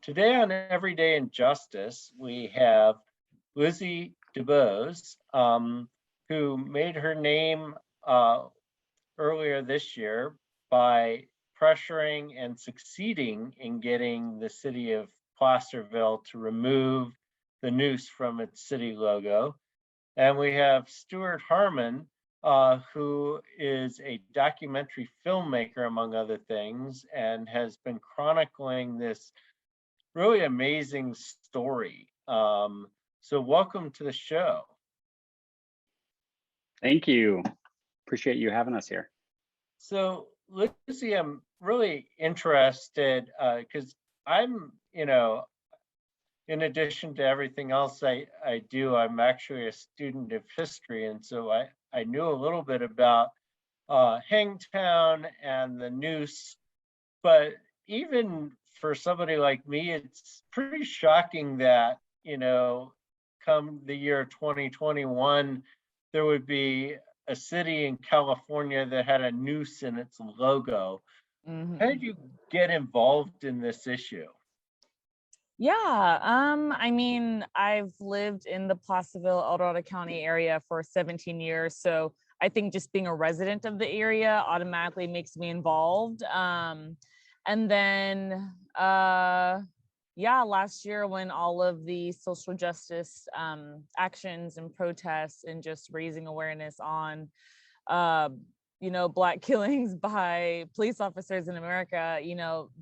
Today on Everyday Injustice, we have Lizzie Dubose, who made her name earlier this year by pressuring and succeeding in getting the city of Placerville to remove the noose from its city logo. And we have Stuart Harmon, who is a documentary filmmaker, among other things, and has been chronicling this really amazing story. So welcome to the show. Thank you. Appreciate you having us here. So Lizzie, I'm really interested because I'm, in addition to everything else I do, I'm actually a student of history. And so I knew a little bit about Hangtown and the Noose, but even for somebody like me, it's pretty shocking that, come the year 2021, there would be a city in California that had a noose in its logo. Mm-hmm. How did you get involved in this issue? Yeah, I mean, I've lived in the Placerville, El Dorado County area for 17 years. So I think just being a resident of the area automatically makes me involved. And then, last year when all of the social justice actions and protests and just raising awareness on, Black killings by police officers in America,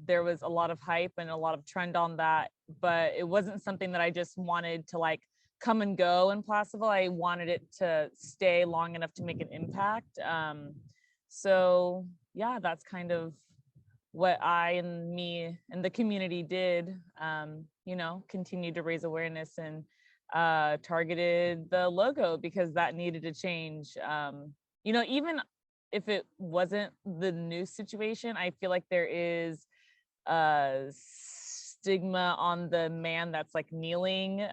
there was a lot of hype and a lot of trend on that, but it wasn't something that I just wanted to like come and go in Placerville. I wanted it to stay long enough to make an impact. So yeah, that's kind of what I and me and the community did, continued to raise awareness and targeted the logo because that needed to change. Even if it wasn't the news situation, I feel like there is a stigma on the man that's like kneeling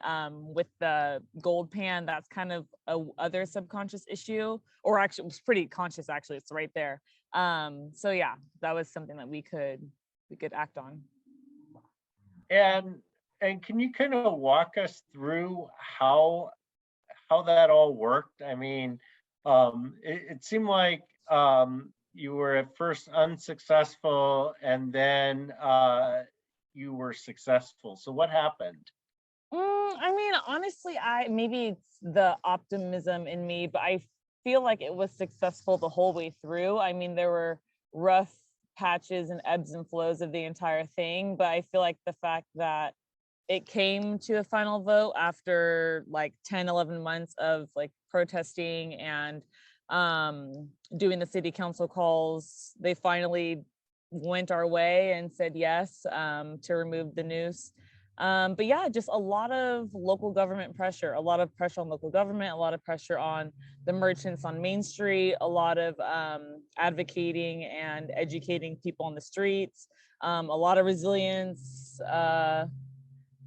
with the gold pan. That's kind of a other subconscious issue, or actually it was pretty conscious, actually. It's right there. So yeah, that was something that we could act on. And can you kind of walk us through how that all worked? I mean, it seemed like you were at first unsuccessful and then you were successful. So what happened? I mean, honestly, maybe it's the optimism in me, but I feel like it was successful the whole way through. I mean, there were rough patches and ebbs and flows of the entire thing, but I feel like the fact that it came to a final vote after like 10, 11 months of like protesting and doing the city council calls, they finally went our way and said yes to remove the noose. But yeah, just a lot of local government pressure, a lot of pressure on local government, a lot of pressure on the merchants on Main Street, a lot of advocating and educating people on the streets, a lot of resilience, a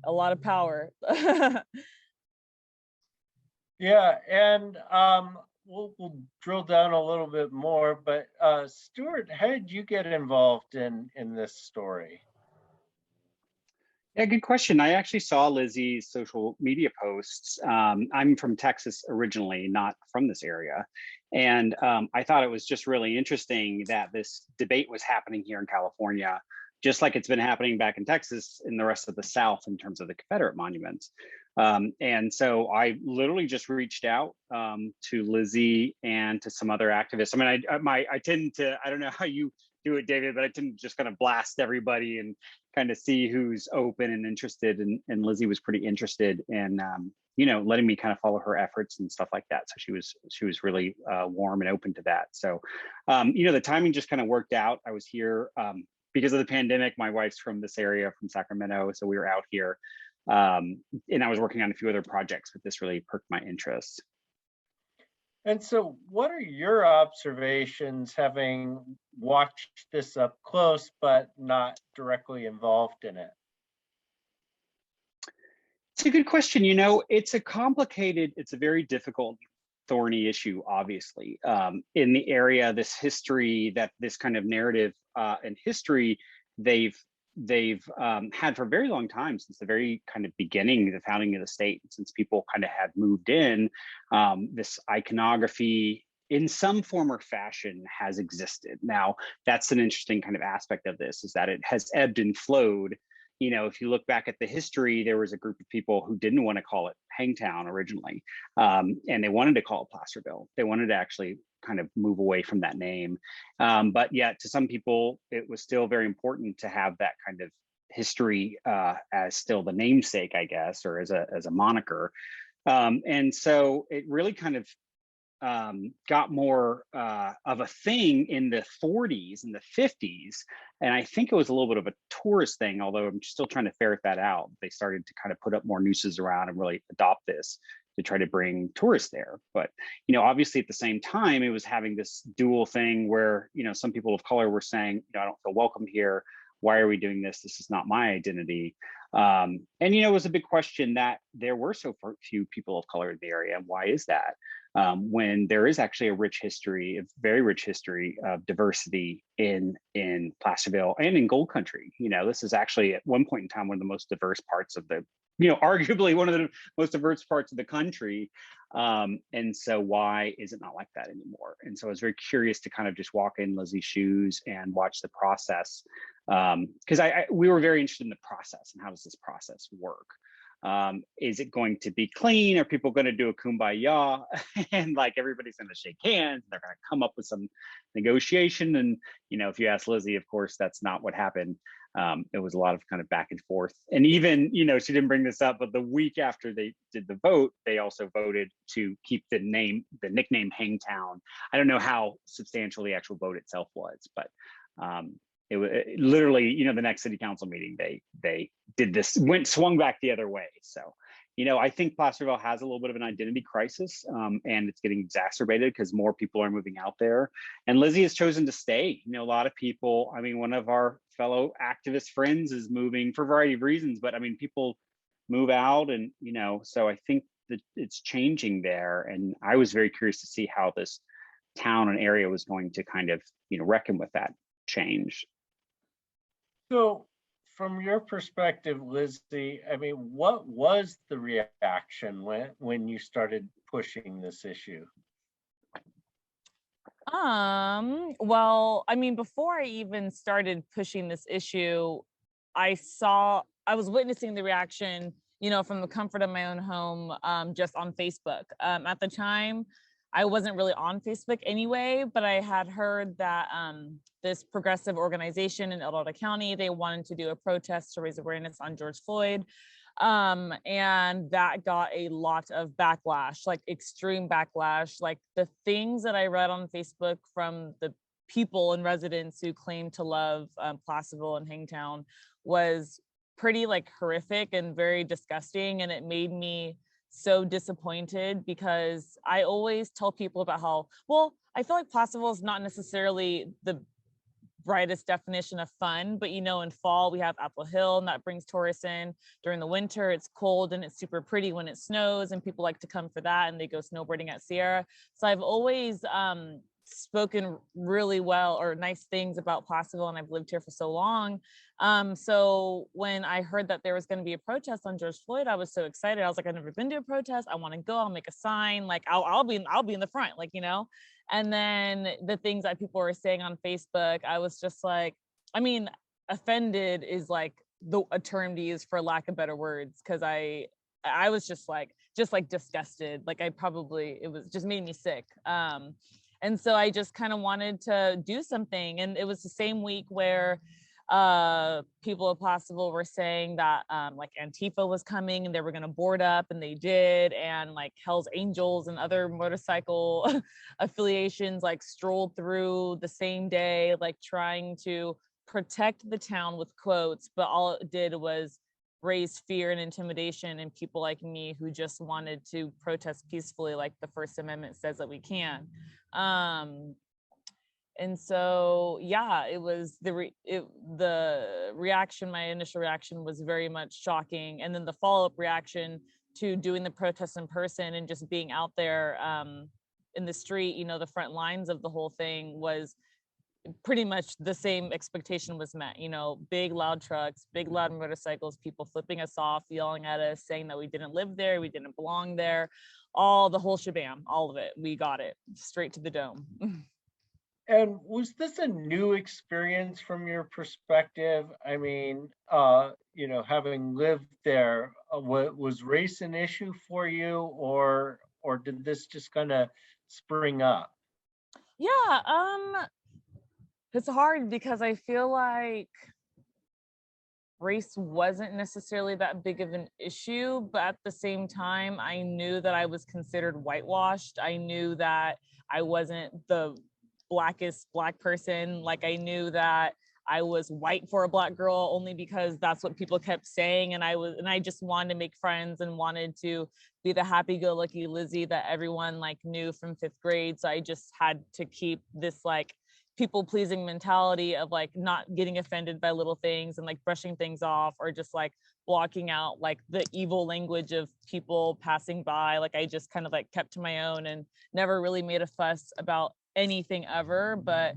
lot of power. Yeah, and we'll drill down a little bit more, but Stuart, how did you get involved in this story? Yeah, good question. I actually saw Lizzie's social media posts. I'm from Texas originally, not from this area. And I thought it was just really interesting that this debate was happening here in California, just like it's been happening back in Texas in the rest of the South in terms of the Confederate monuments. And so I literally just reached out to Lizzie and to some other activists. I mean, I tend to, I don't know how you do it, David, but I tend to just kind of blast everybody and kind of see who's open and interested. And Lizzie was pretty interested in, letting me kind of follow her efforts and stuff like that. So she was really warm and open to that. So, the timing just kind of worked out. I was here because of the pandemic. My wife's from this area, from Sacramento. So we were out here and I was working on a few other projects, but this really perked my interest. And so what are your observations, having watched this up close, but not directly involved in it? It's a good question. It's a very difficult, thorny issue, obviously. In the area, this history, this kind of narrative and history, they've they've had for a very long time, since the very kind of beginning, the founding of the state, since people kind of had moved in, this iconography in some form or fashion has existed. Now, that's an interesting kind of aspect of this, is that it has ebbed and flowed. You know, if you look back at the history, there was a group of people who didn't want to call it Hangtown originally, and they wanted to call it Placerville. They wanted to actually kind of move away from that name. But yet, to some people, it was still very important to have that kind of history as still the namesake, I guess, or as a moniker. And so it really kind of got more of a thing in the 40s and the 50s. And I think it was a little bit of a tourist thing, although I'm still trying to ferret that out. They started to kind of put up more nooses around and really adopt this to try to bring tourists there. But, you know, obviously at the same time, it was having this dual thing where, you know, some people of color were saying, you know, I don't feel welcome here. Why are we doing this? This is not my identity. And, you know, it was a big question that there were so few people of color in the area. And why is that? When there is actually a rich history, a very rich history of diversity in Placerville and in Gold Country. You know, this is actually at one point in time one of the most diverse parts of the, you know, arguably one of the most diverse parts of the country. And so why is it not like that anymore? And so I was very curious to kind of just walk in Lizzie's shoes and watch the process, because we were very interested in the process and how does this process work? Is it going to be clean? Are people going to do a kumbaya and like everybody's going to shake hands? They're going to come up with some negotiation. And, you know, if you ask Lizzie, of course, that's not what happened. It was a lot of kind of back and forth. And even, you know, she didn't bring this up, but the week after they did the vote, they also voted to keep the nickname Hangtown. I don't know how substantial the actual vote itself was, but it was literally, you know, the next city council meeting, they did this, swung back the other way. So, you know, I think Placerville has a little bit of an identity crisis, and it's getting exacerbated because more people are moving out there. And Lizzie has chosen to stay. You know, a lot of people, I mean, one of our fellow activist friends is moving for a variety of reasons, but I mean, people move out and, you know, so I think that it's changing there. And I was very curious to see how this town and area was going to kind of, you know, reckon with that change. So from your perspective, Lizzie, I mean, what was the reaction when you started pushing this issue? Well, I mean, before I even started pushing this issue, I was witnessing the reaction, you know, from the comfort of my own home, just on Facebook. At the time, I wasn't really on Facebook anyway, but I had heard that this progressive organization in El Dorado County, they wanted to do a protest to raise awareness on George Floyd. And that got a lot of backlash, like extreme backlash. Like the things that I read on Facebook from the people and residents who claim to love Placerville and Hangtown was pretty like horrific and very disgusting. And it made me so disappointed because I always tell people about how, well, I feel like Placerville is not necessarily the brightest definition of fun, but you know, in fall we have Apple Hill and that brings tourists in. During the winter it's cold and it's super pretty when it snows and people like to come for that and they go snowboarding at Sierra. So I've always spoken really well or nice things about Placerville, and I've lived here for so long. So when I heard that there was going to be a protest on George Floyd, I was so excited. I was like, I've never been to a protest. I want to go. I'll make a sign. Like I'll be in the front, like, you know. And then the things that people were saying on Facebook, I was just like, I mean, offended is like a term to use for lack of better words, because I was just like disgusted. Like it was just made me sick. And so I just kind of wanted to do something. And it was the same week where people of Placerville were saying that like Antifa was coming and they were going to board up, and they did. And like Hell's Angels and other motorcycle affiliations like strolled through the same day, like trying to protect the town with quotes, but all it did was raise fear and intimidation in people like me who just wanted to protest peacefully, like the First Amendment says that we can. And so, yeah, it was the reaction. My initial reaction was very much shocking, and then the follow-up reaction to doing the protest in person and just being out there in the street, you know, the front lines of the whole thing was pretty much the same expectation was met, you know, big loud trucks, big loud motorcycles, people flipping us off, yelling at us, saying that we didn't live there, we didn't belong there, all the whole shebang, all of it. We got it straight to the dome. And was this a new experience from your perspective? I mean, you know, having lived there, was race an issue for you, or did this just kind of spring up? Yeah, it's hard because I feel like race wasn't necessarily that big of an issue, but at the same time, I knew that I was considered whitewashed. I knew that I wasn't the blackest black person. Like, I knew that I was white for a black girl only because that's what people kept saying. And I just wanted to make friends and wanted to be the happy-go-lucky Lizzie that everyone like knew from 5th grade. So I just had to keep this like people-pleasing mentality of like not getting offended by little things and like brushing things off, or just like blocking out like the evil language of people passing by. Like, I just kind of like kept to my own and never really made a fuss about anything ever. But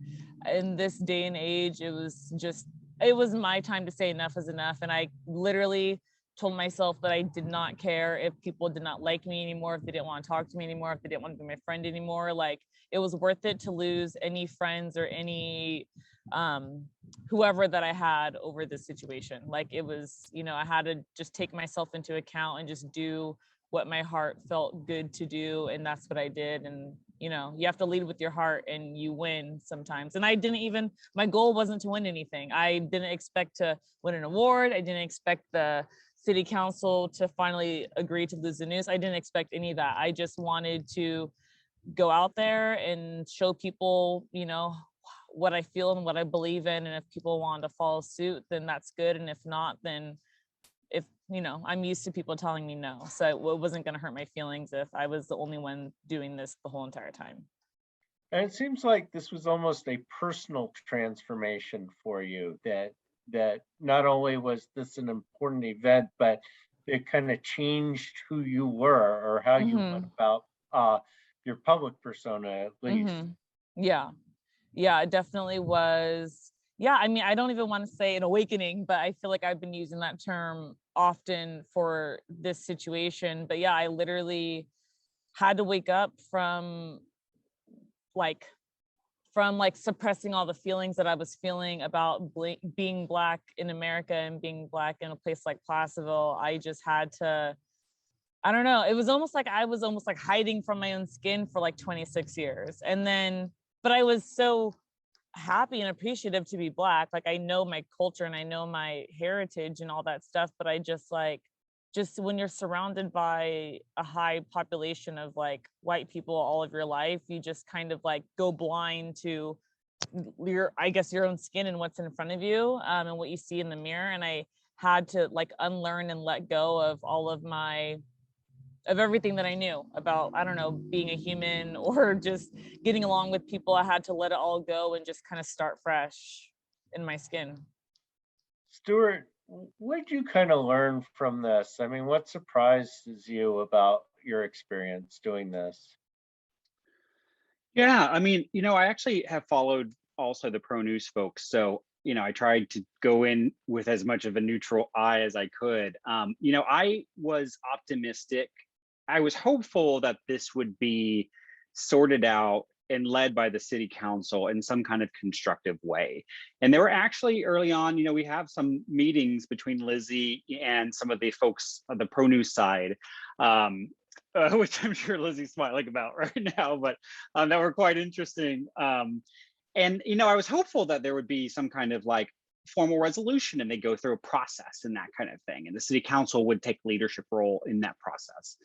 in this day and age, it was my time to say enough is enough. And I literally told myself that I did not care if people did not like me anymore, if they didn't want to talk to me anymore, if they didn't want to be my friend anymore. Like, it was worth it to lose any friends or any whoever that I had over this situation. Like, it was, you know, I had to just take myself into account and just do what my heart felt good to do, and that's what I did. And you know, you have to lead with your heart and you win sometimes. And I didn't even, my goal wasn't to win anything. I didn't expect to win an award. I didn't expect the city council to finally agree to lose the Noose. I didn't expect any of that. I just wanted to go out there and show people, you know, what I feel and what I believe in. And if people want to follow suit, then that's good. And if not, then if, you know, I'm used to people telling me no. So it wasn't going to hurt my feelings if I was the only one doing this the whole entire time. And it seems like this was almost a personal transformation for you, that not only was this an important event, but it kind of changed who you were or how you went about your public persona, at least. Yeah. Yeah, it definitely was. Yeah, I mean, I don't even want to say an awakening, but I feel like I've been using that term often for this situation. But yeah, I literally had to wake up from like suppressing all the feelings that I was feeling about being Black in America and being Black in a place like Placerville. I just had to, I don't know, it was almost like I was almost like hiding from my own skin for like 26 years. And then, but I was so happy and appreciative to be Black. Like, I know my culture and I know my heritage and all that stuff, but I just when you're surrounded by a high population of like white people all of your life, you just kind of like go blind to your own skin and what's in front of you, and what you see in the mirror. And I had to like unlearn and let go of all of everything that I knew about, I don't know, being a human or just getting along with people. I had to let it all go and just kind of start fresh in my skin. Stuart, what did you kind of learn from this? I mean, what surprises you about your experience doing this? Yeah, I mean, you know, I actually have followed also the pro Noose folks. So, you know, I tried to go in with as much of a neutral eye as I could. You know, I was optimistic. I was hopeful that this would be sorted out and led by the city council in some kind of constructive way. And there were actually early on, you know, we have some meetings between Lizzie and some of the folks on the pro Noose side, which I'm sure Lizzie's smiling about right now, but that were quite interesting. And, you know, I was hopeful that there would be some kind of like formal resolution and they go through a process and that kind of thing. And the city council would take leadership role in that process.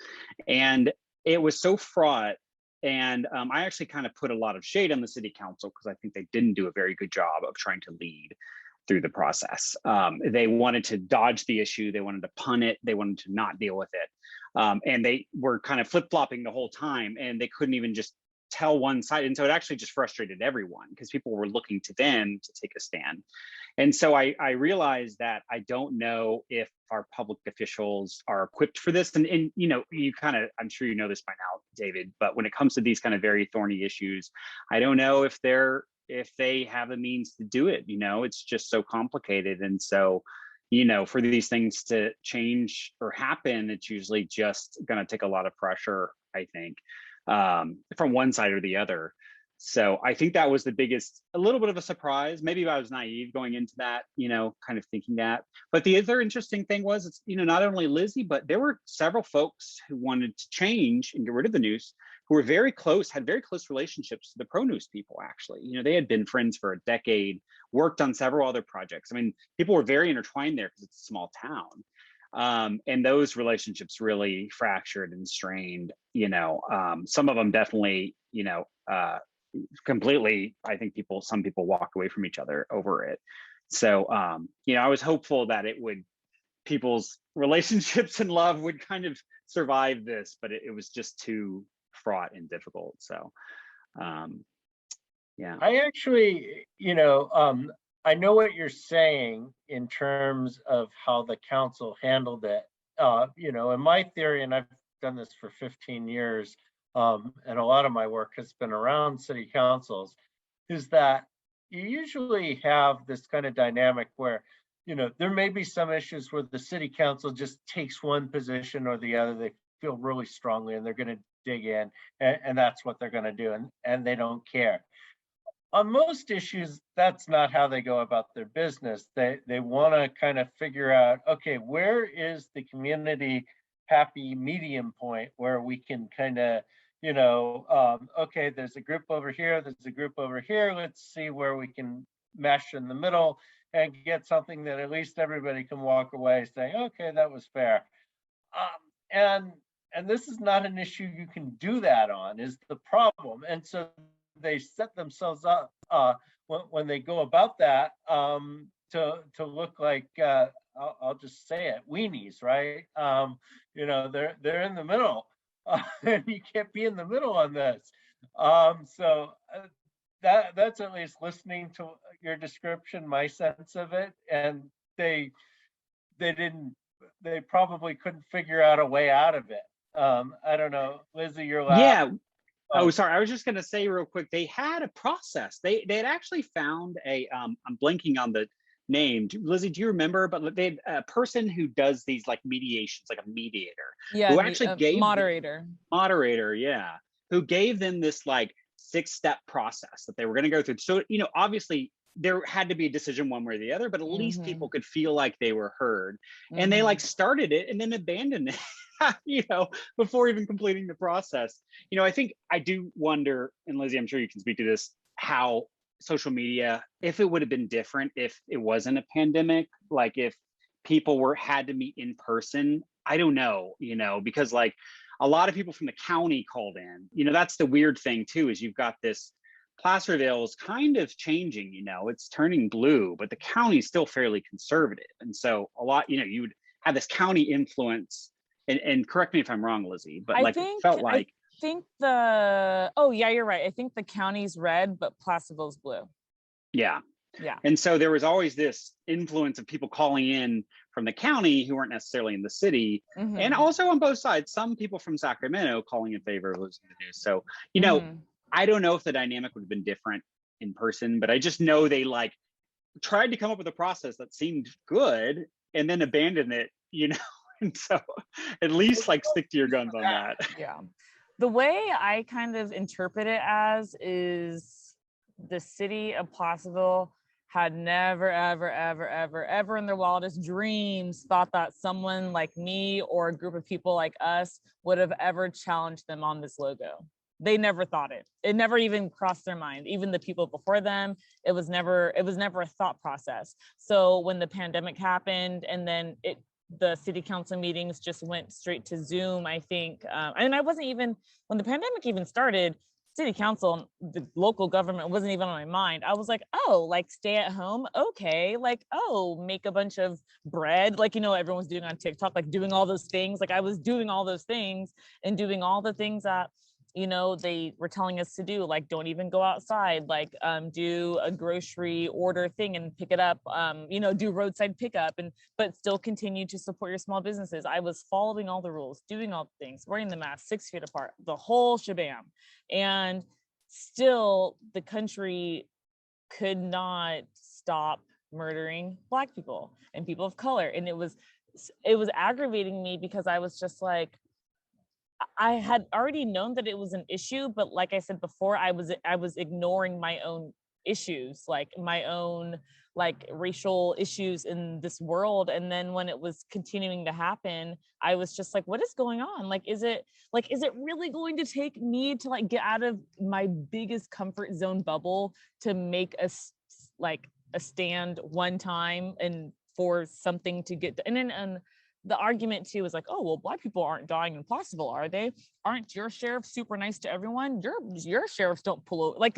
And it was so fraught. And I actually kind of put a lot of shade on the city council because I think they didn't do a very good job of trying to lead through the process. They wanted to dodge the issue. They wanted to punt it. They wanted to not deal with it. And they were kind of flip-flopping the whole time and they couldn't even just tell one side. And so it actually just frustrated everyone because people were looking to them to take a stand. And so I realized that I don't know if our public officials are equipped for this. And you know, you kind of, I'm sure you know this by now, David, but when it comes to these kind of very thorny issues, I don't know if they're if they have the means to do it. It's just so complicated. And so, for these things to change or happen, it's usually just going to take a lot of pressure, I think, from one side or the other. So I think that was a little bit of a surprise. Maybe I was naive going into that, kind of thinking that. But the other interesting thing was, it's, not only Lizzie, but there were several folks who wanted to change and get rid of the Noose, who were had very close relationships to the pro-Noose people, actually. They had been friends for a decade, worked on several other projects. I mean, people were very intertwined there because it's a small town. And those relationships really fractured and strained, some of them definitely, completely. I think some people walked away from each other over it. So, I was hopeful that people's relationships and love would kind of survive this, but it was just too fraught and difficult. So, yeah. I actually, I know what you're saying in terms of how the council handled it. In my theory, and I've done this for 15 years, and a lot of my work has been around city councils, is that you usually have this kind of dynamic where, there may be some issues where the city council just takes one position or the other. They feel really strongly and they're going to dig in, and that's what they're going to do, and they don't care. On most issues, that's not how they go about their business. They want to kind of figure out, okay, where is the community happy medium point where we can kind of, okay, there's a group over here, there's a group over here. Let's see where we can mesh in the middle and get something that at least everybody can walk away saying, okay, that was fair. And this is not an issue you can do that on, is the problem. And so they set themselves up when they go about that to look like, I'll just say it, weenies, right? They're in the middle, and you can't be in the middle on this. So that's at least listening to your description, my sense of it. And they probably couldn't figure out a way out of it. I don't know, Lizzie, you're laughing. Yeah. Oh, sorry. I was just going to say real quick, they had a process. They had actually found I'm blanking on the name. Lizzie, do you remember? But they had a person who does these like mediations, like a mediator. Yeah, who actually gave moderator. Yeah, who gave them this like 6-step process that they were going to go through. So, obviously there had to be a decision one way or the other, but at least people could feel like they were heard. And they like started it and then abandoned it. Before even completing the process. I think I do wonder, and Lizzie, I'm sure you can speak to this, how social media, if it would have been different, if it wasn't a pandemic, like if people had to meet in person, I don't know, because like a lot of people from the county called in, that's the weird thing too, is you've got this Placerville is kind of changing, it's turning blue, but the county's still fairly conservative. And so a lot, you would have this county influence. And correct me if I'm wrong, Lizzie, but I think you're right. I think the county's red, but Placerville's blue. Yeah. And so there was always this influence of people calling in from the county who weren't necessarily in the city. And also on both sides, some people from Sacramento calling in favor of losing the Noose. So, I don't know if the dynamic would have been different in person, but I just know they like tried to come up with a process that seemed good and then abandoned it, And so at least like stick to your guns on that. Yeah. The way I kind of interpret it as is the city of Placerville had never, ever in their wildest dreams thought that someone like me or a group of people like us would have ever challenged them on this logo. They never thought it. It never even crossed their mind. Even the people before them, it was never a thought process. So when the pandemic happened and then the city council meetings just went straight to Zoom, I think. And I wasn't even, when the pandemic even started, city council, the local government wasn't even on my mind. I was like, oh, like stay at home. Okay. Like, oh, make a bunch of bread. Like, everyone's doing on TikTok, like doing all those things. Like I was doing all those things and doing all the things that, they were telling us to do, like, don't even go outside, like, do a grocery order thing and pick it up, do roadside pickup but still continue to support your small businesses. I was following all the rules, doing all the things, wearing the mask 6 feet apart, the whole shebang. And still the country could not stop murdering Black people and people of color. And it was aggravating me because I was just like, I had already known that it was an issue, but like I said before, I was ignoring my own issues, like my own like racial issues in this world. And then when it was continuing to happen, I was just like, what is going on? Like, is it really going to take me to like get out of my biggest comfort zone bubble to make like a stand one time and for something to get, and the argument too is like, oh, well, Black people aren't dying in Placerville, are they? Aren't your sheriffs super nice to everyone? Your sheriffs don't pull over, like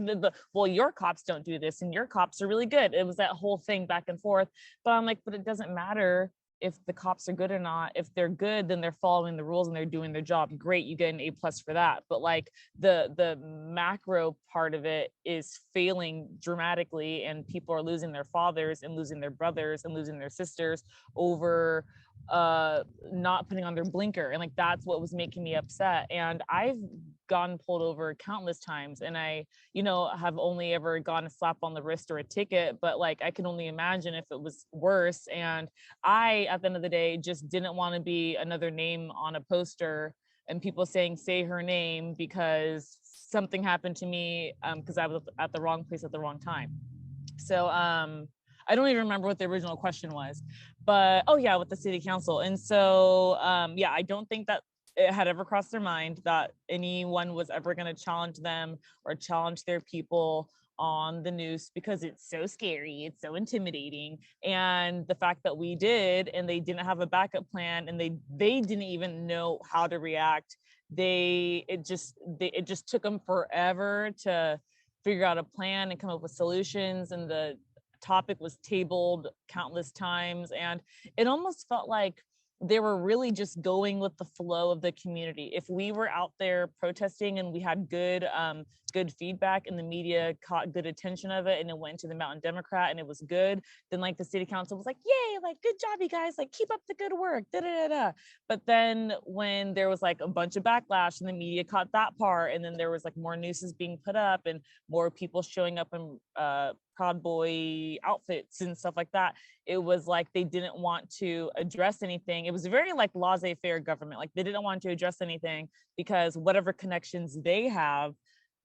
well, your cops don't do this and your cops are really good. It was that whole thing back and forth. But I'm like, but it doesn't matter if the cops are good or not. If they're good, then they're following the rules and they're doing their job. Great, you get an A+ for that. But like the macro part of it is failing dramatically, and people are losing their fathers and losing their brothers and losing their sisters over not putting on their blinker. And like that's what was making me upset. And I've gotten pulled over countless times, and I have only ever gotten a slap on the wrist or a ticket, but like I can only imagine if it was worse. And I, at the end of the day, just didn't want to be another name on a poster and people saying say her name because something happened to me because I was at the wrong place at the wrong time. So I don't even remember what the original question was, but oh yeah, with the city council. And so yeah, I don't think that it had ever crossed their mind that anyone was ever going to challenge them or challenge their people on the Noose, because it's so scary, it's so intimidating. And the fact that we did, and they didn't have a backup plan, and they didn't even know how to react. It just took them forever to figure out a plan and come up with solutions. And the topic was tabled countless times, and it almost felt like they were really just going with the flow of the community. If we were out there protesting and we had good feedback and the media caught good attention of it and it went to the Mountain Democrat and it was good, then like the city council was like, yay, like good job you guys, like keep up the good work, da da da da. But then when there was like a bunch of backlash and the media caught that part, and then there was like more nooses being put up and more people showing up in Proud Boy outfits and stuff like that, it was like they didn't want to address anything. It was very like laissez-faire government. Like they didn't want to address anything because whatever connections they have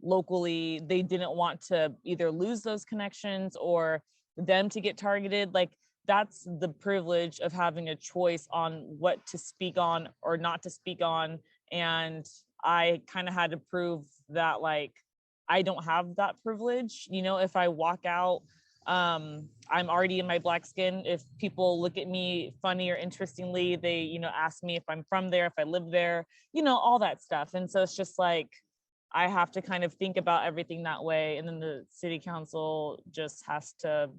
locally, they didn't want to either lose those connections or them to get targeted. Like that's the privilege of having a choice on what to speak on or not to speak on. And I kind of had to prove that like I don't have that privilege. If I walk out, I'm already in my Black skin. If people look at me funny or interestingly, they, ask me if I'm from there, if I live there, all that stuff. And so it's just like, I have to kind of think about everything that way. And then the city council just has to,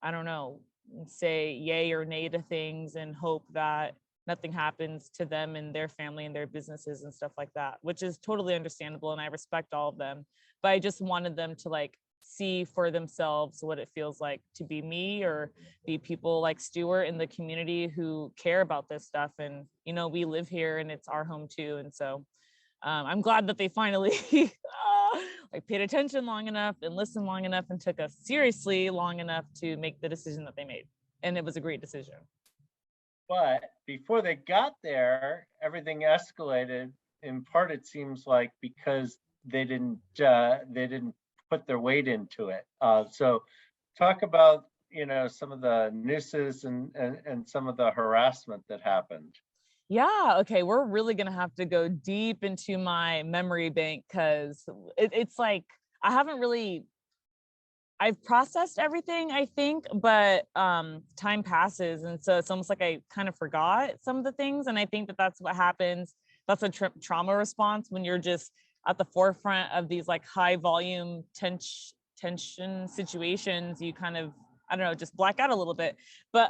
I don't know, say yay or nay to things and hope that nothing happens to them and their family and their businesses and stuff like that, which is totally understandable. And I respect all of them, but I just wanted them to like see for themselves what it feels like to be me or be people like Stuart in the community who care about this stuff. And, we live here and it's our home too. And so I'm glad that they finally like paid attention long enough and listened long enough and took us seriously long enough to make the decision that they made. And it was a great decision. But before they got there, everything escalated. In part, it seems like because they didn't put their weight into it. So talk about some of the nooses and some of the harassment that happened. Yeah, okay, we're really gonna have to go deep into my memory bank because it's like I've processed everything, I think, but time passes, and so it's almost like I kind of forgot some of the things. And I think that that's what happens. That's a trauma response when you're just at the forefront of these like high volume tension situations. You kind of, I don't know, just black out a little bit. But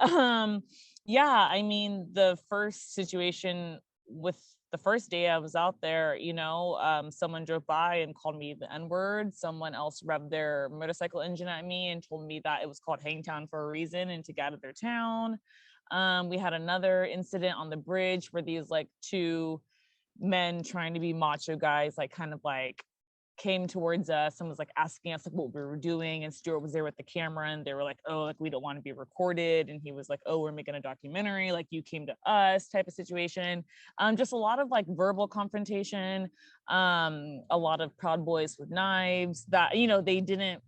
yeah, I mean, the first situation with the first day I was out there, someone drove by and called me the N-word. Someone else revved their motorcycle engine at me and told me that it was called Hangtown for a reason and to get out of their town. We had another incident on the bridge where these like two men trying to be macho guys, like kind of like came towards us and was like asking us like what we were doing, and Stuart was there with the camera, and they were like, oh, like we don't want to be recorded, and he was like, oh, we're making a documentary, like you came to us type of situation. Just a lot of like verbal confrontation, a lot of Proud Boys with knives that, you know, they didn't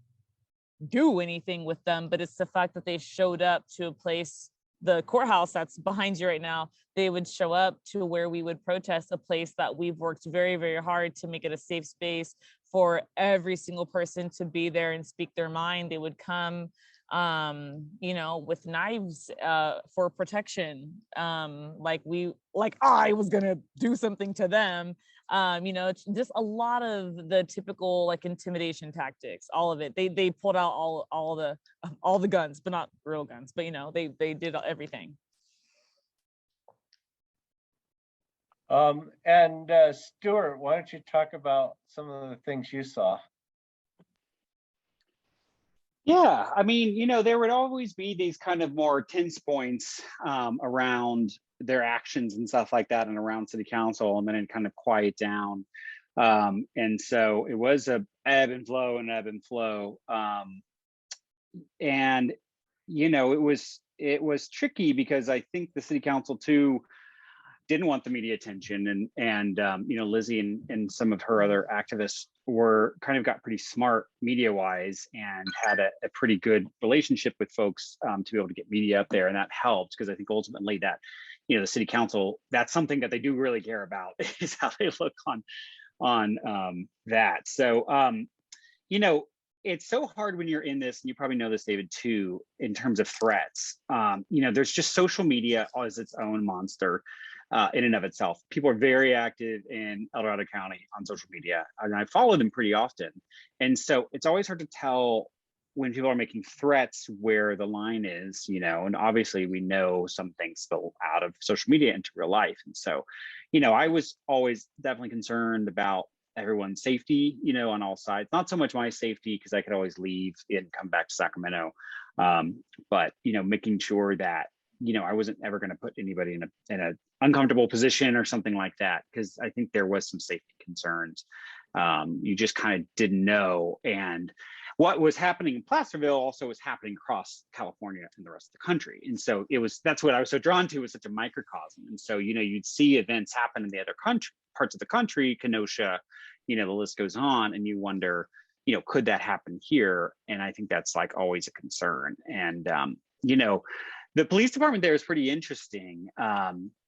do anything with them, but it's the fact that they showed up to a place, the courthouse that's behind you right now, they would show up to where we would protest, a place that we've worked very, very hard to make it a safe space for every single person to be there and speak their mind. They would come, you know, with knives for protection. Like I was gonna do something to them. You know, it's just a lot of the typical like intimidation tactics, all of it. They pulled out all the guns, but not real guns, but you know, they did everything. And Stuart, why don't you talk about some of the things you saw? Yeah, I mean, you know, there would always be these kind of more tense points around their actions and stuff like that, and around city council, and then it kind of quiet down. And so it was a ebb and flow and ebb and flow. And you know, it was tricky because I think the city council too didn't want the media attention, and you know, Lizzie and some of her other activists were kind of got pretty smart media wise, and had a pretty good relationship with folks to be able to get media up there, and that helped, because I think ultimately that, you know, the city council, that's something that they do really care about, is how they look on that. So you know, it's so hard when you're in this, and you probably know this, David, too, in terms of threats. You know, there's just social media as its own monster in and of itself. People are very active in El Dorado County on social media, and I follow them pretty often. And so it's always hard to tell when people are making threats where the line is, you know, and obviously we know some things spill out of social media into real life. And so, you know, I was always definitely concerned about everyone's safety, you know, on all sides. Not so much my safety, because I could always leave and come back to Sacramento, but you know, making sure that, you know, I wasn't ever going to put anybody in a uncomfortable position or something like that, because I think there was some safety concerns. You just kind of didn't know, and what was happening in Placerville also was happening across California and the rest of the country. And so that's what I was so drawn to, was such a microcosm. And so, you know, you'd see events happen in the other parts of the country, Kenosha, you know, the list goes on, and you wonder, you know, could that happen here? And I think that's like always a concern. And, you know, the police department there is pretty interesting.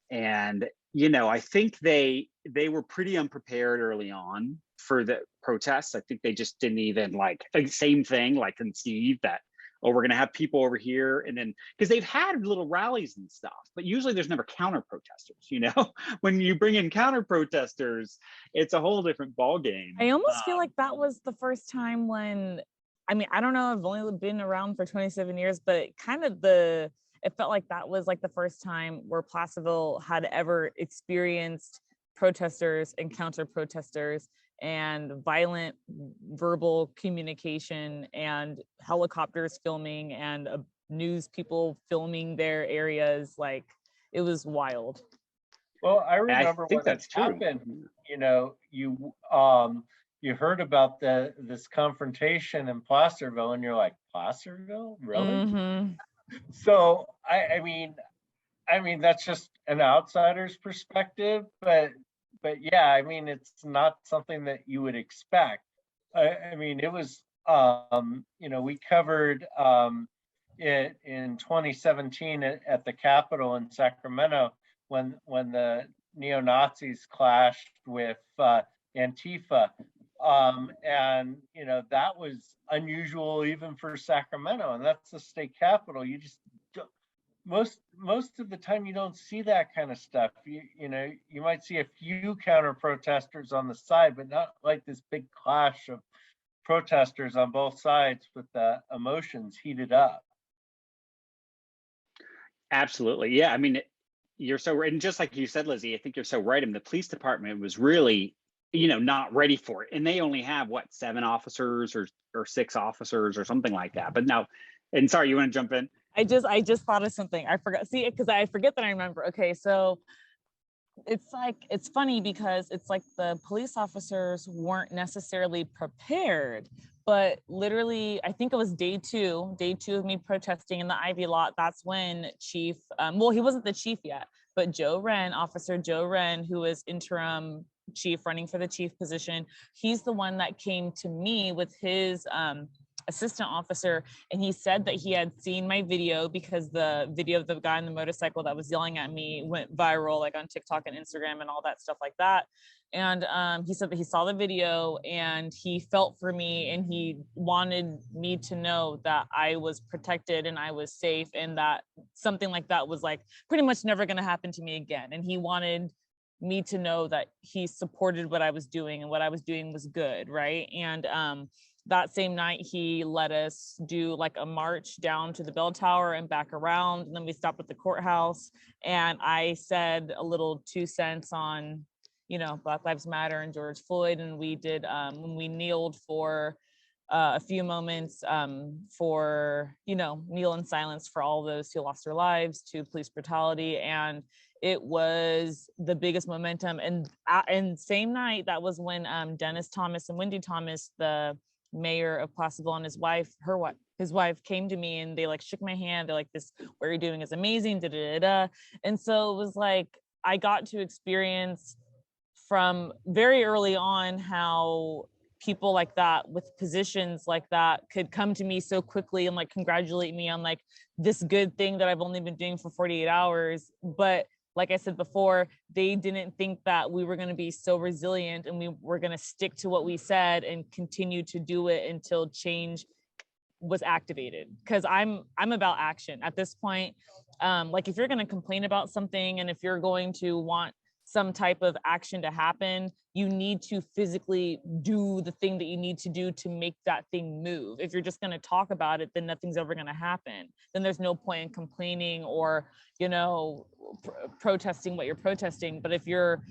And, you know, I think they were pretty unprepared early on for the protests. I think they just didn't even like same thing, like conceive that, oh, we're going to have people over here. And then, because they've had little rallies and stuff, but usually there's never counter protesters, you know. When you bring in counter protesters, it's a whole different ball game. I almost feel like that was the first time when, I mean, I don't know, I've only been around for 27 years, but it felt like that was like the first time where Placerville had ever experienced protesters and counter protesters and violent verbal communication and helicopters filming and news people filming their areas. Like, it was wild. Well, I remember when it happened, you know, you heard about this confrontation in Placerville, and you're like, Placerville, really? Mm-hmm. So I mean that's just an outsider's perspective, but yeah, I mean, it's not something that you would expect. I mean, it was you know, we covered it in 2017 at the Capitol in Sacramento, when the neo-Nazis clashed with Antifa. And you know, that was unusual even for Sacramento, and that's the state capital. You just don't, most of the time you don't see that kind of stuff. You know, you might see a few counter protesters on the side, but not like this big clash of protesters on both sides with the emotions heated up. Absolutely, yeah. I mean, you're so right, and just like you said, Lizzie, I think you're so right. I mean, the police department was really, you know, not ready for it, and they only have what, 7 officers or 6 officers or something like that. But now, and sorry, you want to jump in? I just thought of something. I forgot. See, because I forget that I remember. Okay, so it's funny because it's like the police officers weren't necessarily prepared, but literally I think it was day two of me protesting in the Ivy lot. That's when chief, well, he wasn't the chief yet, but Officer Joe Wren, who was interim chief running for the chief position, he's the one that came to me with his assistant officer, and he said that he had seen my video because the video of the guy on the motorcycle that was yelling at me went viral, like on TikTok and Instagram and all that stuff like that. And he said that he saw the video and he felt for me, and he wanted me to know that I was protected and I was safe, and that something like that was like pretty much never going to happen to me again. And he wanted me to know that he supported what I was doing, and what I was doing was good, right? And that same night, he let us do like a march down to the bell tower and back around. And then we stopped at the courthouse. And I said a little 2 cents on, Black Lives Matter and George Floyd. And we did, when we kneeled for a few moments for, kneel in silence for all those who lost their lives to police brutality. And it was the biggest momentum. And same night, that was when Dennis Thomas and Wendy Thomas, the mayor of Placerville, and his wife came to me, and they like shook my hand. They're like, "This, what you're doing is amazing." Da, da, da, da. And so it was like I got to experience from very early on how people like that with positions like that could come to me so quickly and like congratulate me on like this good thing that I've only been doing for 48 hours. But like I said before, they didn't think that we were going to be so resilient and we were going to stick to what we said and continue to do it until change was activated. Because I'm about action at this point. Like if you're going to complain about something, and if you're going to want some type of action to happen, you need to physically do the thing that you need to do to make that thing move. If you're just going to talk about it, then nothing's ever going to happen. Then there's no point in complaining or, protesting what you're protesting. But if you're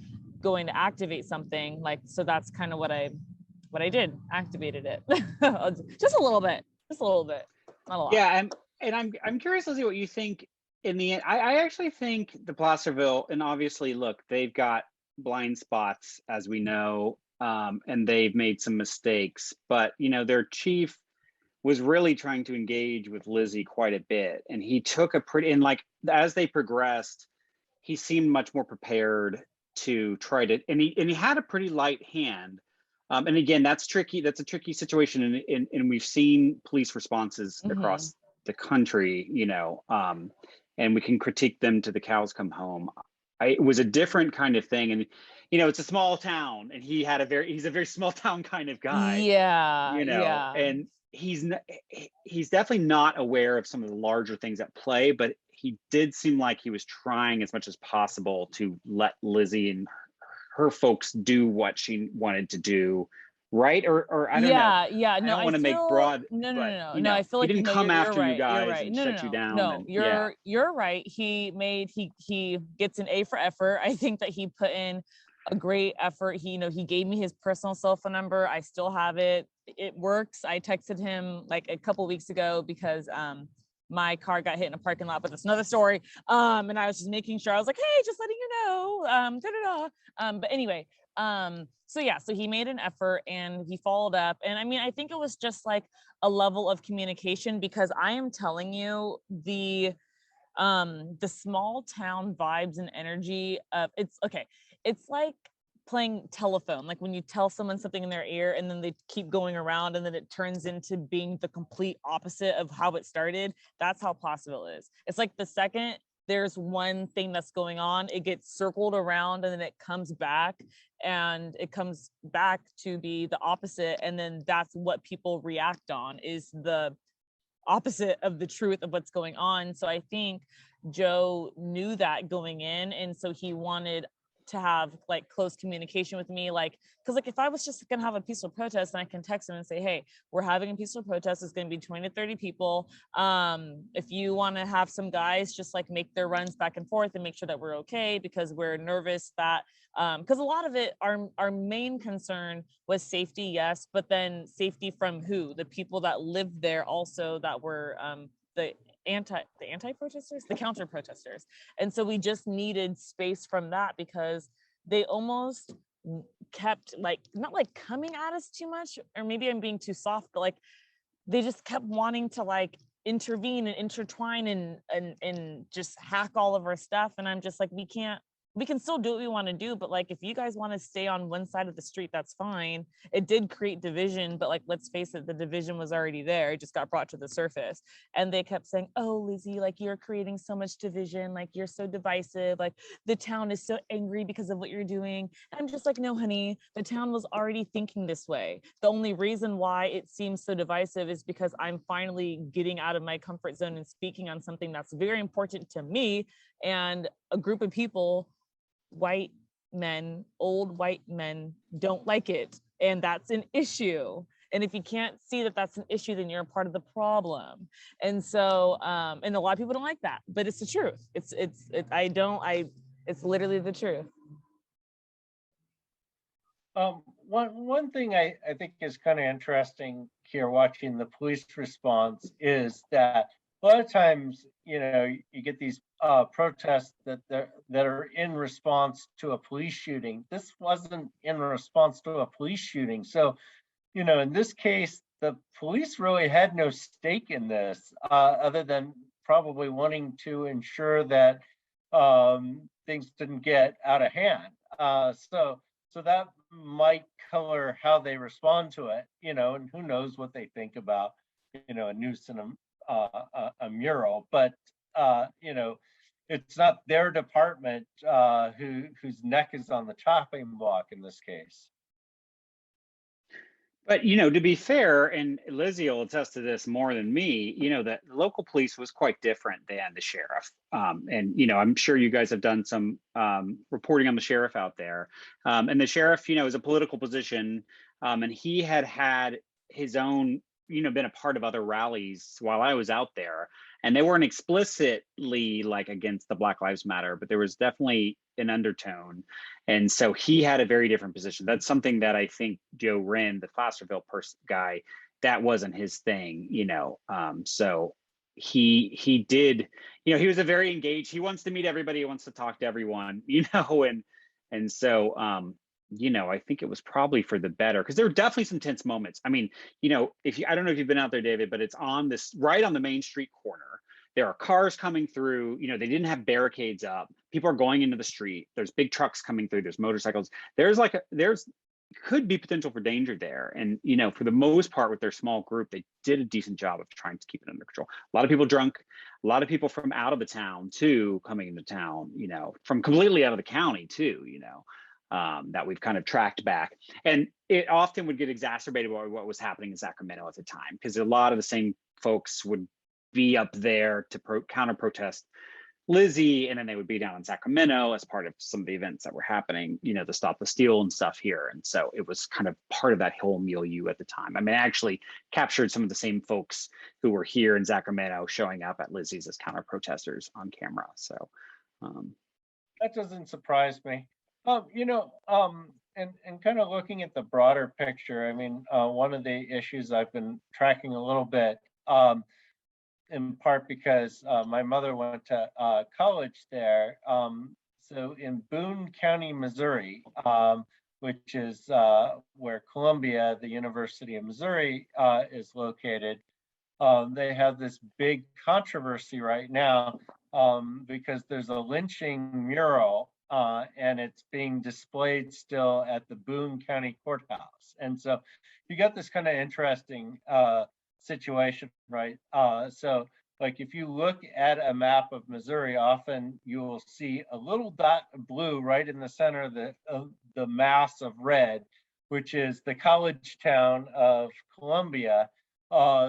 going to activate something, like, so that's kind of what I did, activated it. Just a little bit, not a lot. Yeah, and I'm curious, Lizzie, what you think. In the end, I actually think the Placerville, and obviously, look, they've got blind spots, as we know, and they've made some mistakes. But their chief was really trying to engage with Lizzie quite a bit, and he took and like as they progressed, he seemed much more prepared to try to, and he had a pretty light hand. And again, that's tricky. That's a tricky situation, and we've seen police responses across the country, and we can critique them till the cows come home. It was a different kind of thing, and it's a small town, and he's a very small town kind of guy. Yeah. And he's definitely not aware of some of the larger things at play, but he did seem like he was trying as much as possible to let Lizzie and her folks do what she wanted to do. Right? Or I don't know. Yeah. No, I don't want to make broad. No. I feel like he didn't come after right, you guys right. and shut you down. No, you're right. He gets an A for effort. I think that he put in a great effort. He gave me his personal cell phone number. I still have it. It works. I texted him like a couple weeks ago because my car got hit in a parking lot, but that's another story. And I was just making sure. I was like, hey, just letting you know. But anyway, so he made an effort and he followed up. And I mean, I think it was just like a level of communication, because I am telling you, the small town vibes and energy of it's like playing telephone, like when you tell someone something in their ear and then they keep going around and then it turns into being the complete opposite of how it started. That's how Placerville is. It's like the second there's one thing that's going on, it gets circled around and then it comes back to be the opposite. And then that's what people react on, is the opposite of the truth of what's going on. So I think Joe knew that going in. And so he wanted to have like close communication with me, like, because like if I was just gonna have a peaceful protest, then I can text him and say, hey, we're having a peaceful protest, it's going to be 20 to 30 people, if you want to have some guys just like make their runs back and forth and make sure that we're okay, because we're nervous that because a lot of it, our main concern was safety, yes, but then safety from who? The people that lived there also, that were the anti-protesters, the counter protesters. And so we just needed space from that, because they almost kept like, not like coming at us too much, or maybe I'm being too soft, but like they just kept wanting to like intervene and intertwine and just hack all of our stuff. And I'm just like, we can still do what we want to do, but like if you guys want to stay on one side of the street, that's fine. It did create division, but like, let's face it, the division was already there. It just got brought to the surface. And they kept saying, oh, Lizzie, like you're creating so much division, like you're so divisive, like the town is so angry because of what you're doing. And I'm just like, no, honey, the town was already thinking this way. The only reason why it seems so divisive is because I'm finally getting out of my comfort zone and speaking on something that's very important to me and a group of people. White men, old white men don't like it, and that's an issue. And if you can't see that that's an issue, then you're a part of the problem. And so and a lot of people don't like that, but it's the truth. It's literally the truth. One thing I think is kind of interesting here watching the police response is that a lot of times, you know, you get these protests that are in response to a police shooting. This wasn't in response to a police shooting. So, you know, in this case, the police really had no stake in this, other than probably wanting to ensure that things didn't get out of hand. So that might color how they respond to it, you know, and who knows what they think about, you know, a noose and a mural. But you know, it's not their department whose neck is on the chopping block in this case. But, you know, to be fair, and Lizzie will attest to this more than me, you know, that local police was quite different than the sheriff. And, you know, I'm sure you guys have done some reporting on the sheriff out there. And the sheriff, you know, is a political position, and he had his own, you know, been a part of other rallies while I was out there. And they weren't explicitly like against the Black Lives Matter, but there was definitely an undertone. And so he had a very different position. That's something that I think Joe Wren, the Placerville guy, that wasn't his thing, you know. So he did, you know, he was a very engaged, he wants to meet everybody, he wants to talk to everyone, you know, and so you know, I think it was probably for the better, because there were definitely some tense moments. I mean, you know, I don't know if you've been out there, David, but it's on this right on the main street corner. There are cars coming through, you know, they didn't have barricades up. People are going into the street. There's big trucks coming through. There's motorcycles. There's could be potential for danger there. And, you know, for the most part with their small group, they did a decent job of trying to keep it under control. A lot of people drunk, a lot of people from out of the town too, coming into town, you know, from completely out of the county too, you know. That we've kind of tracked back. And it often would get exacerbated by what was happening in Sacramento at the time, because a lot of the same folks would be up there to counter protest Lizzie, and then they would be down in Sacramento as part of some of the events that were happening, you know, to stop the steal and stuff here. And so it was kind of part of that whole milieu at the time. I mean, I actually captured some of the same folks who were here in Sacramento showing up at Lizzie's as counter protesters on camera. So that doesn't surprise me. You know, and kind of looking at the broader picture, I mean, one of the issues I've been tracking a little bit, in part because my mother went to college there. So in Boone County, Missouri, which is where Columbia, the University of Missouri, is located, they have this big controversy right now because there's a lynching mural and it's being displayed still at the Boone County Courthouse. And so you got this kind of interesting situation, right? So like if you look at a map of Missouri, often you will see a little dot of blue right in the center of the mass of red, which is the college town of Columbia,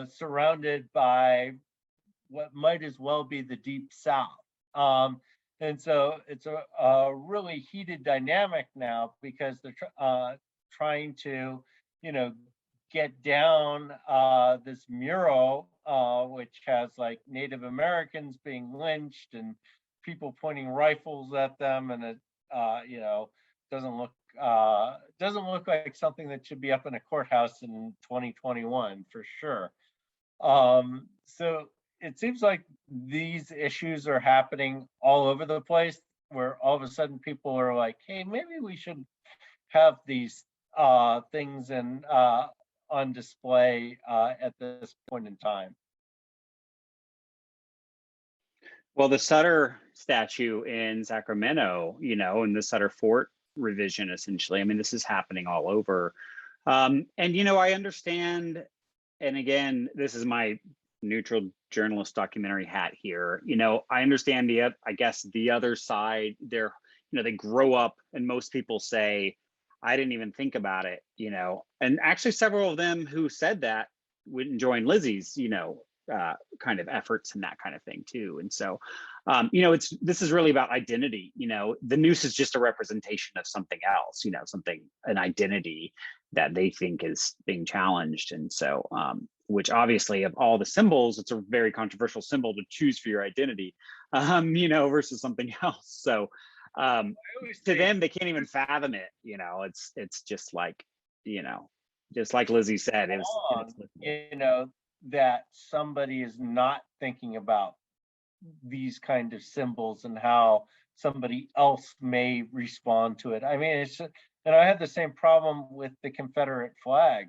surrounded by what might as well be the Deep South. And so it's a really heated dynamic now because they're trying to, you know, get down this mural, which has like Native Americans being lynched and people pointing rifles at them, and it, you know, doesn't look like something that should be up in a courthouse in 2021 for sure. So it seems like these issues are happening all over the place, where all of a sudden people are like, hey, maybe we should have these things on display at this point in time. Well, the Sutter statue in Sacramento, and the Sutter Fort revision, essentially. I mean, this is happening all over. And, I understand, and again, this is my neutral journalist documentary hat here. I understand I guess the other side, they grow up and most people say, I didn't even think about it, and actually several of them who said that wouldn't join Lizzie's, kind of efforts and that kind of thing too. And so, this is really about identity. The noose is just a representation of something else, an identity that they think is being challenged. And so, which obviously of all the symbols, it's a very controversial symbol to choose for your identity, versus something else. So to them, they can't even fathom it. It's just like, just like Lizzie said, it was that somebody is not thinking about these kind of symbols and how somebody else may respond to it. I mean, and I had the same problem with the Confederate flag,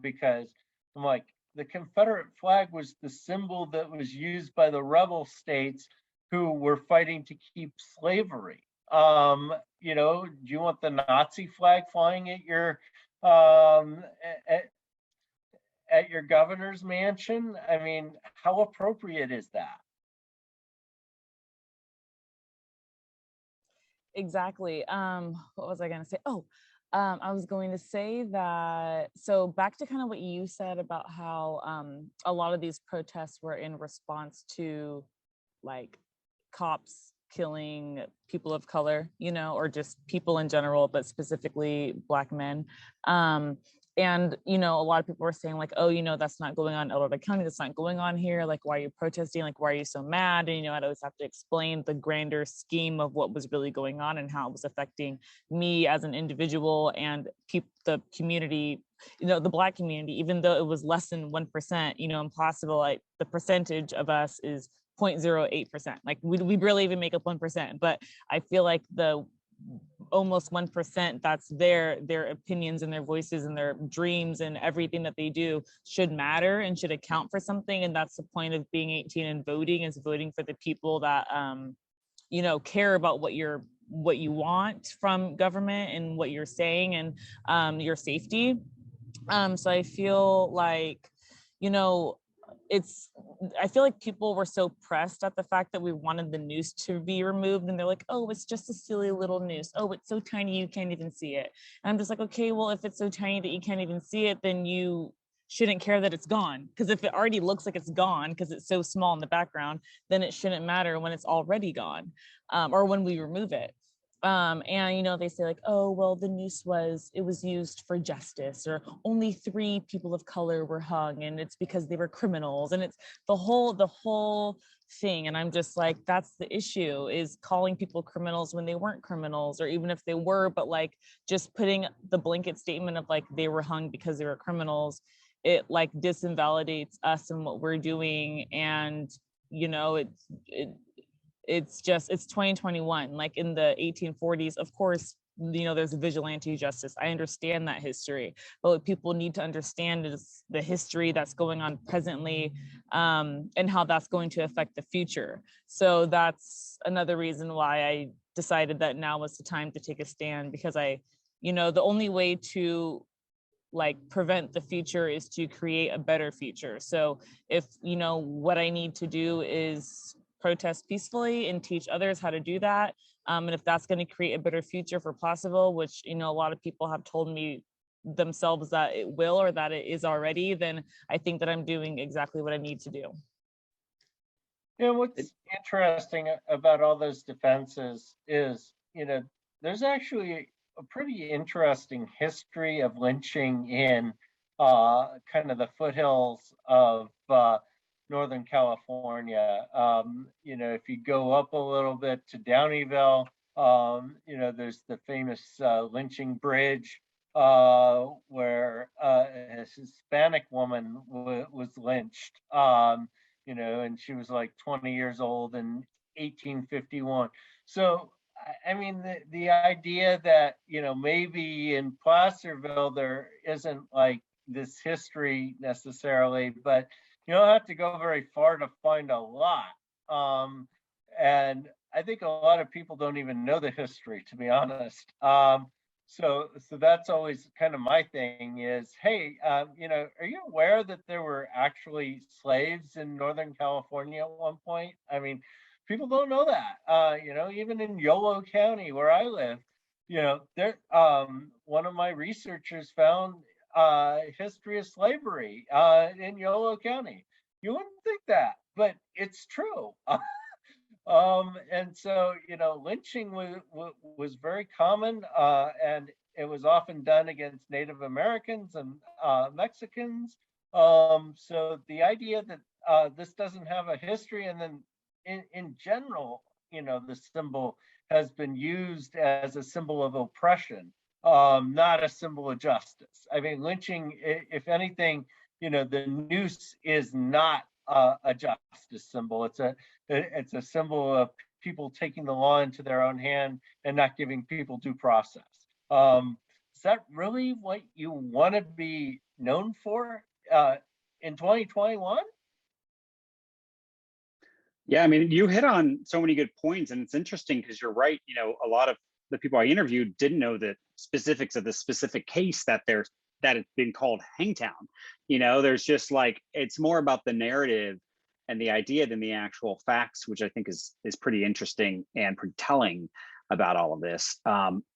because I'm like, the Confederate flag was the symbol that was used by the rebel states who were fighting to keep slavery. Do you want the Nazi flag flying at your at your governor's mansion? I mean, how appropriate is that? Exactly. What was I going to say? I was going to say that, so back to kind of what you said about how a lot of these protests were in response to like cops killing people of color, or just people in general, but specifically Black men. And, a lot of people were saying like, oh, that's not going on in El Dorado County. That's not going on here. Like, why are you protesting? Like, why are you so mad? And, I'd always have to explain the grander scheme of what was really going on and how it was affecting me as an individual and the community, the Black community, even though it was less than 1%, in Placerville, like the percentage of us is 0.08%. Like we barely even make up 1%, but I feel like the almost 1% that's their opinions and their voices and their dreams and everything that they do should matter and should account for something. And that's the point of being 18 and voting, is voting for the people that care about what you want from government and what you're saying and your safety. So I feel like, I feel like people were so pressed at the fact that we wanted the noose to be removed, and they're like, oh, it's just a silly little noose. Oh, it's so tiny you can't even see it. And I'm just like, okay, well, if it's so tiny that you can't even see it, then you shouldn't care that it's gone. Because if it already looks like it's gone because it's so small in the background, then it shouldn't matter when it's already gone, or when we remove it. And they say like, oh, well, the noose was used for justice, or only 3 people of color were hung and it's because they were criminals, and it's the whole thing. And I'm just like, that's the issue, is calling people criminals when they weren't criminals, or even if they were, but like just putting the blanket statement of like they were hung because they were criminals, it like disinvalidates us and what we're doing. And it's 2021. Like in the 1840s, of course, there's vigilante justice. I understand that history, but what people need to understand is the history that's going on presently, and how that's going to affect the future. So that's another reason why I decided that now was the time to take a stand, because the only way to like prevent the future is to create a better future. So if what I need to do is protest peacefully and teach others how to do that, and if that's going to create a better future for Placerville, which a lot of people have told me themselves that it will, or that it is already, then I think that I'm doing exactly what I need to do. What's interesting about all those defenses is, there's actually a pretty interesting history of lynching in kind of the foothills of Northern California. If you go up a little bit to Downeyville, there's the famous lynching bridge where a Hispanic woman was lynched. and she was like 20 years old in 1851. So, I mean, the idea that, maybe in Placerville there isn't like this history necessarily, but you don't have to go very far to find a lot. And I think a lot of people don't even know the history, to be honest. So that's always kind of my thing is, hey, are you aware that there were actually slaves in Northern California at one point? I mean, people don't know that. Even in Yolo County where I live, there one of my researchers found history of slavery in Yolo County. You wouldn't think that, but it's true. And so, lynching was very common, and it was often done against Native Americans and Mexicans. So the idea that this doesn't have a history, and then in general, the symbol has been used as a symbol of oppression, not a symbol of justice. I mean, lynching, if anything, the noose is not a justice symbol. It's a symbol of people taking the law into their own hand and not giving people due process. Is that really what you want to be known for in 2021? Yeah, I mean, you hit on so many good points, and it's interesting because you're right. A lot of the people I interviewed didn't know the specifics of the specific case that it's been called Hangtown. There's just like, it's more about the narrative and the idea than the actual facts, which I think is pretty interesting and pretty telling about all of this.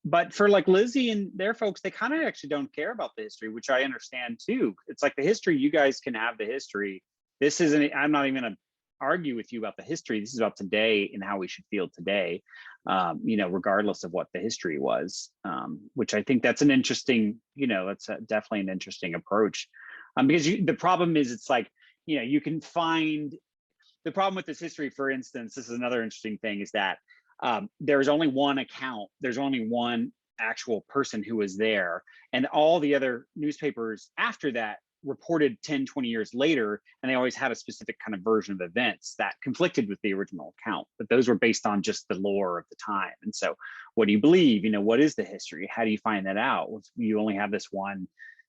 But for like Lizzie and their folks, they kind of actually don't care about the history, which I understand too. It's like the history, you guys can have the history. This isn't, I'm not even gonna argue with you about the history. This is about today and how we should feel today, regardless of what the history was, which I think that's an interesting, that's definitely an interesting approach. Because the problem is, it's like, you can find the problem with this history, for instance, this is another interesting thing, is that there's only one account, there's only one actual person who was there, and all the other newspapers after that reported 10, 20 years later, and they always had a specific kind of version of events that conflicted with the original account, but those were based on just the lore of the time. And so what do you believe? What is the history? How do you find that out? You only have this one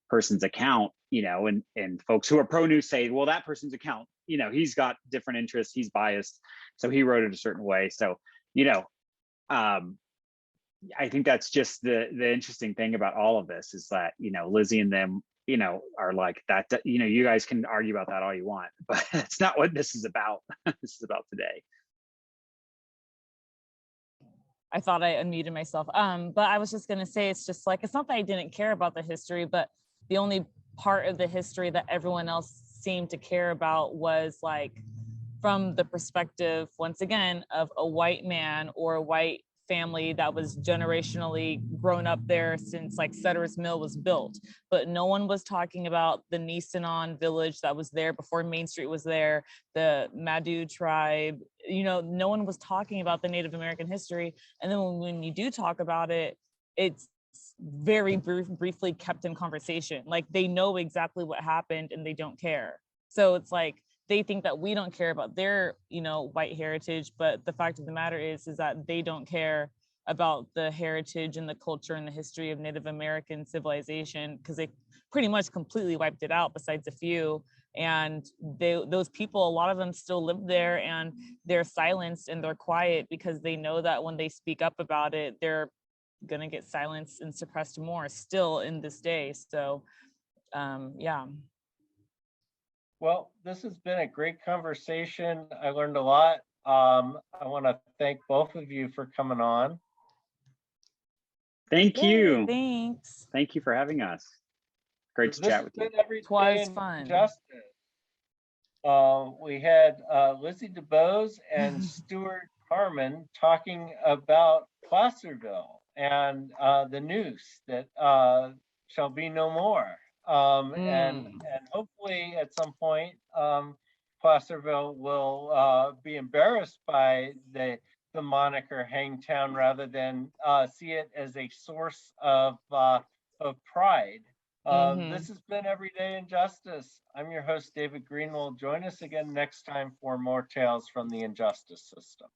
person's account, and folks who are pro-news say, well, that person's account, he's got different interests, he's biased, so he wrote it a certain way. So, I think that's just the interesting thing about all of this, is that, Lizzie and them, are like that, you guys can argue about that all you want, but that's not what this is about. This is about today. I thought I unmuted myself. But I was just going to say, it's just like, it's not that I didn't care about the history, but the only part of the history that everyone else seemed to care about was like from the perspective, once again, of a white man or a white family that was generationally grown up there since like Sutter's Mill was built. But no one was talking about the Nisenan village that was there before Main Street was there, the Madu tribe, no one was talking about the Native American history. And then when you do talk about it, it's very briefly kept in conversation. Like they know exactly what happened and they don't care. So it's like, they think that we don't care about their, white heritage, but the fact of the matter is that they don't care about the heritage and the culture and the history of Native American civilization, because they pretty much completely wiped it out besides a few. And those people, a lot of them still live there, and they're silenced and they're quiet because they know that when they speak up about it, they're gonna get silenced and suppressed more still in this day. So yeah. Well, this has been a great conversation. I learned a lot. I want to thank both of you for coming on. Thank you. Thanks. Thank you for having us. Great to chat with you. It was fun. Justice. We had Lizzie Dubose and Stuart Harmon talking about Placerville and the Noose that shall be no more. And hopefully at some point, Placerville will be embarrassed by the moniker Hangtown rather than see it as a source of pride. Mhm. This has been Everyday Injustice. I'm your host, David Greenwald. Join us again next time for more tales from the injustice system.